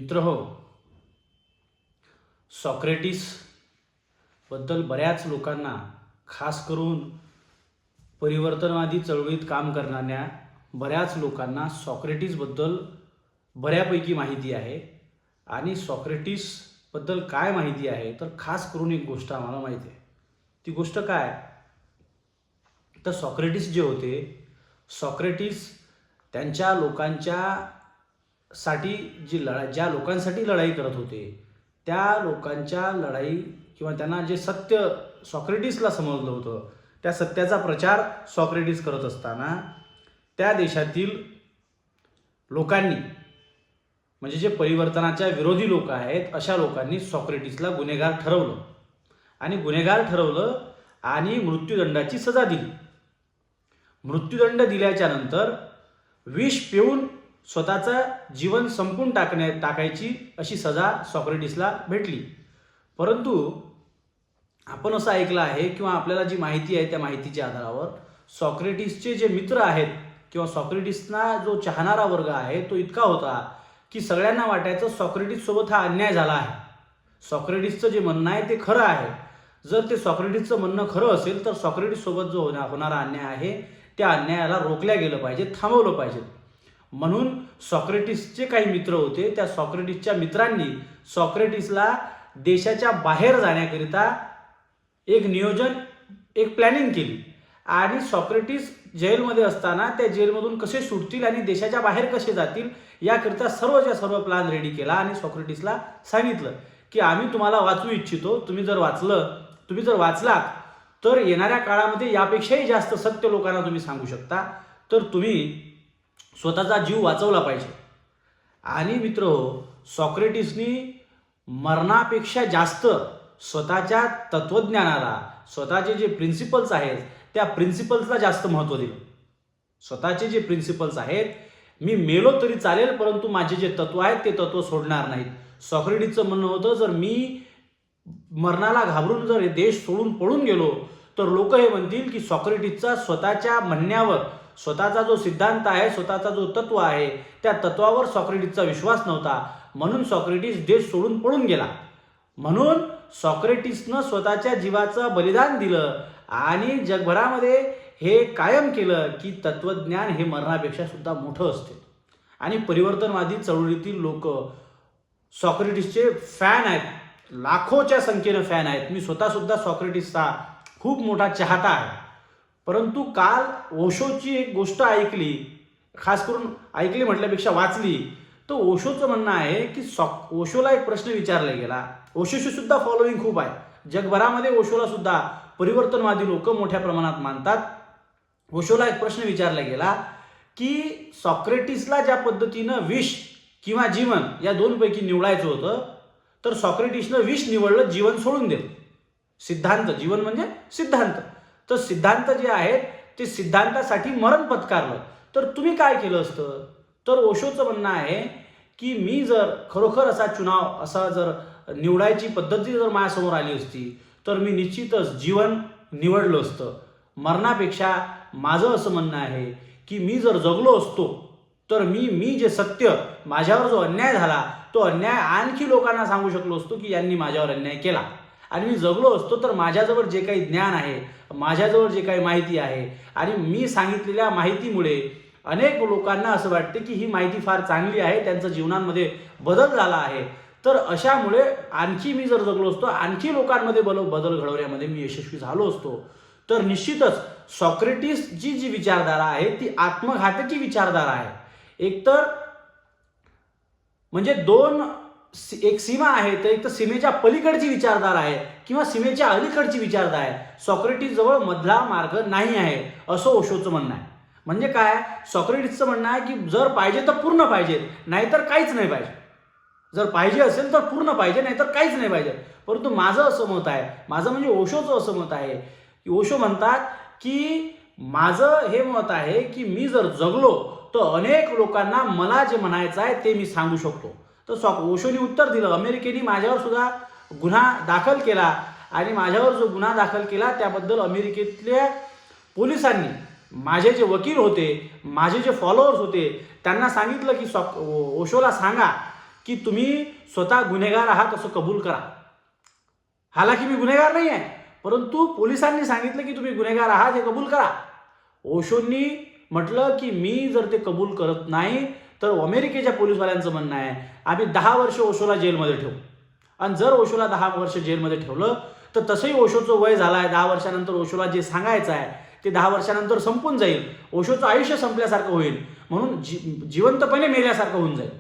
मित्रहो, सॉक्रेटिस बद्दल बऱ्याच लोकांना, खास करून परिवर्तनवादी चळवळीत काम करणाऱ्या बऱ्याच लोकांना सॉक्रेटिसबद्दल बऱ्यापैकी माहिती आहे. आणि सॉक्रेटिसबद्दल काय माहिती आहे तर खास करून एक गोष्ट आम्हाला माहिती आहे. ती गोष्ट काय तर सॉक्रेटिस जे होते, सॉक्रेटिस त्यांच्या लोकांच्यासाठी ज्या लोकांसाठी लढाई करत होते त्या लोकांच्या लढाई किंवा त्यांना जे सत्य सॉक्रेटिसला समजलं होतं त्या सत्याचा प्रचार सॉक्रेटिस करत असताना त्या देशातील लोकांनी, म्हणजे जे परिवर्तनाच्या विरोधी लोक आहेत अशा लोकांनी सॉक्रेटिसला गुन्हेगार ठरवलं आणि गुन्हेगार ठरवलं आणि मृत्यूदंडाची सजा दिली. मृत्यूदंड दिल्याच्या नंतर विष पिऊन स्वतःचं जीवन संपून टाकायची अशी सजा सॉक्रेटिसला भेटली. परंतु आपण असं ऐकलं आहे किंवा आपल्याला जी माहिती आहे त्या माहितीच्या आधारावर सॉक्रेटिसचे जे मित्र आहेत किंवा सॉक्रेटिसना जो चाहणारा वर्ग आहे तो इतका होता की सगळ्यांना वाटायचं सॉक्रेटिस सोबत हा अन्याय झाला आहे. सॉक्रेटिसचं जे म्हणणं आहे ते खरं आहे. जर ते सॉक्रेटिसचं म्हणणं खरं असेल तर सॉक्रेटिस सोबत जो होणारा अन्याय आहे त्या अन्यायाला रोखल्या गेलं पाहिजे, थांबवलं पाहिजे. म्हणून सॉक्रेटिसचे काही मित्र होते, त्या सॉक्रेटिसच्या मित्रांनी सॉक्रेटिसला देशाच्या बाहेर जाण्याकरिता एक नियोजन, एक प्लॅनिंग केली आणि सॉक्रेटिस जेलमध्ये असताना त्या जेलमधून कसे सुटतील आणि देशाच्या बाहेर कसे जातील याकरिता सर्व प्लॅन रेडी केला आणि सॉक्रेटिसला सांगितलं की आम्ही तुम्हाला वाचवू इच्छितो. तुम्ही जर वाचलात तर येणाऱ्या काळामध्ये यापेक्षाही जास्त सत्य लोकांना तुम्ही सांगू शकता, तर तुम्ही स्वतःचा जीव वाचवला पाहिजे. आणि मित्रहो, सॉक्रेटिसनी मरणापेक्षा जास्त स्वतःच्या तत्वज्ञानाला, स्वतःचे जे प्रिन्सिपल्स आहेत त्या प्रिन्सिपल्सला जास्त महत्त्व दिलं. स्वतःचे जे प्रिन्सिपल्स आहेत, मी मेलो तरी चालेल परंतु माझे जे तत्व आहेत ते तत्व सोडणार नाहीत. सॉक्रेटिसचं म्हणणं होतं जर मी मरणाला घाबरून जर देश सोडून पळून गेलो तर लोक हे म्हणतील की सॉक्रेटिसचा स्वतःच्या म्हणण्यावर, स्वतःचा जो सिद्धांत आहे, स्वतःचा जो तत्व आहे त्या तत्वावर सॉक्रेटिसचा विश्वास नव्हता, म्हणून सॉक्रेटिस देश सोडून पळून गेला. म्हणून सॉक्रेटिसनं स्वतःच्या जीवाचं बलिदान दिलं आणि जगभरामध्ये हे कायम केलं की तत्वज्ञान हे मरणापेक्षा सुद्धा मोठं असते. आणि परिवर्तनवादी चळवळीतील लोक सॉक्रेटिसचे फॅन आहेत, लाखोच्या संख्येनं फॅन आहेत. मी स्वतःसुद्धा सॉक्रेटिसचा खूप मोठा चाहता आहे. परंतु काल ओशोची एक गोष्ट ऐकली, खास करून ऐकली म्हटल्यापेक्षा वाचली, तर ओशोचं म्हणणं आहे की ओशोला एक प्रश्न विचारला गेला. ओशोशी सुद्धा फॉलोईंग खूप आहे जगभरामध्ये, ओशोला सुद्धा परिवर्तनवादी लोक मोठ्या प्रमाणात मानतात. ओशोला एक प्रश्न विचारला गेला की सॉक्रेटिसला ज्या पद्धतीनं विष किंवा जीवन या दोनपैकी निवडायचं होतं तर सॉक्रेटिसनं विष निवडलं, जीवन सोडून दिलं. सिद्धांत, जीवन म्हणजे सिद्धांत, तर सिद्धांत जे आहेत ते सिद्धांतासाठी मरण पत्कारलं, तर तुम्ही काय केलं असतं. तर ओशोचं म्हणणं आहे की मी जर खरोखर असा जर निवडायची पद्धती जर माझ्यासमोर आली असती तर मी निश्चितच जीवन निवडलं असतं. मरणापेक्षा माझं असं म्हणणं आहे की मी जर जगलो असतो तर मी जे सत्य, माझ्यावर जो अन्याय झाला तो अन्याय आणखी लोकांना सांगू शकलो असतो की यांनी माझ्यावर अन्याय केला. आणि मी जगलो असतो तर माझ्याजवळ जे काही ज्ञान आहे, माझ्याजवळ जे काही माहिती आहे आणि मी सांगितलेल्या माहितीमुळे अनेक लोकांना असं वाटते की ही माहिती फार चांगली आहे, त्यांच्या जीवनामध्ये बदल झाला आहे, तर अशामुळे आणखी मी जर जगलो असतो, आणखी लोकांमध्ये बदल घडवण्यामध्ये मी यशस्वी झालो असतो. तर निश्चितच सॉक्रेटिसची जी विचारधारा आहे ती आत्मघातकी विचारधारा आहे. एकतर म्हणजे एक सीमा आहे, तर एक तर सीमेच्या पलीकडची विचारधारा आहे किंवा सीमेच्या अलीकडची विचारधारा आहे. सॉक्रेटिस जवळ मधला मार्ग नाही आहे असं ओशोचं म्हणणं आहे. म्हणजे काय, सॉक्रेटिसचं म्हणणं आहे की जर पाहिजे तर पूर्ण पाहिजे, नाहीतर काहीच नाही पाहिजे. जर पाहिजे असेल तर पूर्ण पाहिजे, नाहीतर काहीच नाही पाहिजे. परंतु माझं असं मत आहे, माझं म्हणजे ओशोचं असं मत आहे की ओशो म्हणतात की माझं हे मत आहे की मी जर जगलो तर अनेक लोकांना मला जे म्हणायचं आहे ते मी सांगू शकतो. तर ओशोने उत्तर दिलं, अमेरिकेने माझ्यावर सुद्धा गुन्हा दाखल केला आणि माझ्यावर जो गुन्हा दाखल केला त्याबद्दल अमेरिकेतल्या पोलिसांनी, माझे जे वकील होते, माझे जे फॉलोअर्स होते, त्यांना सांगितलं की ओशोला सांगा की तुम्ही स्वतः गुन्हेगार आहात असं कबूल करा. हालाकी मी गुन्हेगार नाही आहे, परंतु पोलिसांनी सांगितलं की तुम्ही गुन्हेगार आहात हे कबूल करा. ओशोंनी म्हटलं की मी जर ते कबूल करत नाही तर अमेरिकेच्या पोलिसवाल्यांचं म्हणणं आहे आम्ही 10 वर्ष ओशोला जेलमध्ये ठेवू. आणि जर ओशोला 10 वर्ष जेलमध्ये ठेवलं तर तसंही ओशोचं वय झालं आहे. 10 वर्षानंतर ओशोला जे सांगायचं आहे ते 10 वर्षानंतर संपून जाईल. ओशोचं आयुष्य संपल्यासारखं होईल, म्हणून जिवंतपणे मेल्यासारखं होऊन जाईल.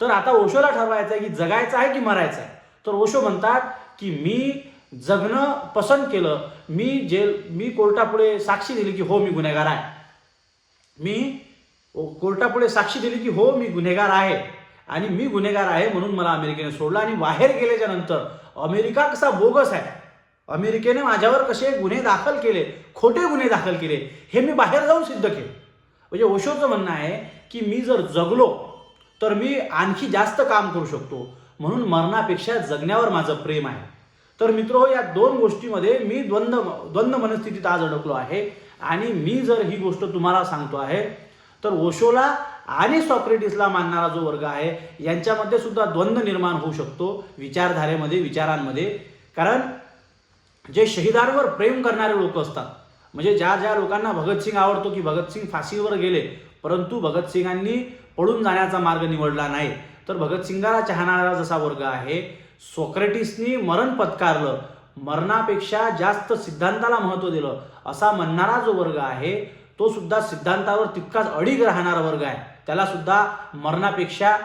तर आता ओशोला ठरवायचं आहे की जगायचं आहे की मरायचं आहे. तर ओशो म्हणतात की मी जगणं पसंत केलं. मी कोर्टापुढे साक्षी दिली की हो मी गुन्हेगार आहे. मी कोर्टापुढे साक्षी दिली की हो मी गुन्हेगार आहे आणि मी गुन्हेगार आहे म्हणून मला अमेरिकेने सोडलं. आणि बाहेर गेल्याच्या नंतर अमेरिका कसा बोगस आहे, अमेरिकेने माझ्यावर कसे गुन्हे दाखल केले, खोटे गुन्हे दाखल केले, हे मी बाहेर जाऊन सिद्ध केले. म्हणजे ओशोचं म्हणणं आहे की मी जर जगलो तर मी आणखी जास्त काम करू शकतो, म्हणून मरणापेक्षा जगण्यावर माझं प्रेम आहे. तर मित्रो, या दोन गोष्टीमध्ये मी द्वंद्व मनस्थितीत आज अडकलो आहे. आणि मी जर ही गोष्ट तुम्हाला सांगतो आहे तर ओशोला आणि सॉक्रेटिसला मानणारा जो वर्ग आहे यांच्यामध्ये सुद्धा द्वंद्व निर्माण होऊ शकतो विचारधारेमध्ये, विचारांमध्ये. कारण जे शहीदांवर प्रेम करणारे लोक असतात, म्हणजे ज्या लोकांना भगतसिंग आवडतो की भगतसिंग फाशीवर गेले परंतु भगतसिंगांनी पळून जाण्याचा मार्ग निवडला नाही, तर भगतसिंगाला चाहणारा जसा वर्ग आहे, सॉक्रेटिसनी मरण पत्कारलं, मरणापेक्षा जास्त सिद्धांताला महत्त्व दिलं असा म्हणणारा जो वर्ग आहे तो सुद्धा सिद्धांतावर तितकाच अडीग राहणारा वर्ग आहे. त्याला सुद्धा मरणापेक्षा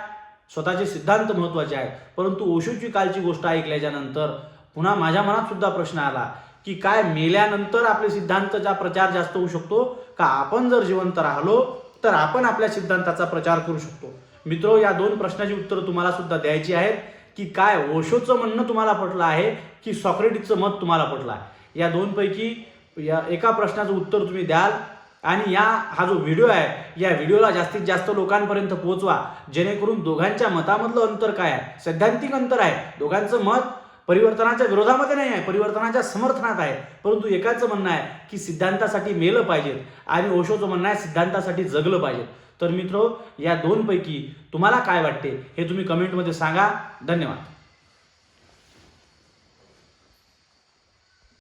स्वतःचे सिद्धांत महत्त्वाचे आहेत. परंतु ओशोची कालची गोष्ट ऐकल्याच्या नंतर पुन्हा माझ्या मनात सुद्धा प्रश्न आला की काय मेल्यानंतर आपले सिद्धांताचा प्रचार जास्त होऊ शकतो का आपण जर जिवंत राहिलो तर आपण आपल्या सिद्धांताचा प्रचार करू शकतो. मित्रो, या दोन प्रश्नाची उत्तरं तुम्हाला सुद्धा द्यायची आहेत की काय ओशोचं म्हणणं तुम्हाला पटलं आहे की सॉक्रेटिसचं मत तुम्हाला पटलं आहे. या दोनपैकी एका प्रश्नाचं उत्तर तुम्ही द्याल आणि हा जो व्हिडिओ आहे या व्हिडिओला जास्तीत जास्त लोकांपर्यंत पोहोचवा, जेणेकरून दोघांच्या मतामधलं अंतर काय आहे, सैद्धांतिक अंतर आहे. दोघांचं मत परिवर्तनाच्या विरोधामध्ये नाही आहे, परिवर्तनाच्या समर्थनात आहे. परंतु एकाचं म्हणणं आहे की सिद्धांतासाठी मेलं पाहिजे आणि ओशोचं म्हणणं आहे सिद्धांतासाठी जगलं पाहिजे. तर मित्रो, या दोनपैकी तुम्हाला काय वाटते हे तुम्ही कमेंटमध्ये सांगा. धन्यवाद.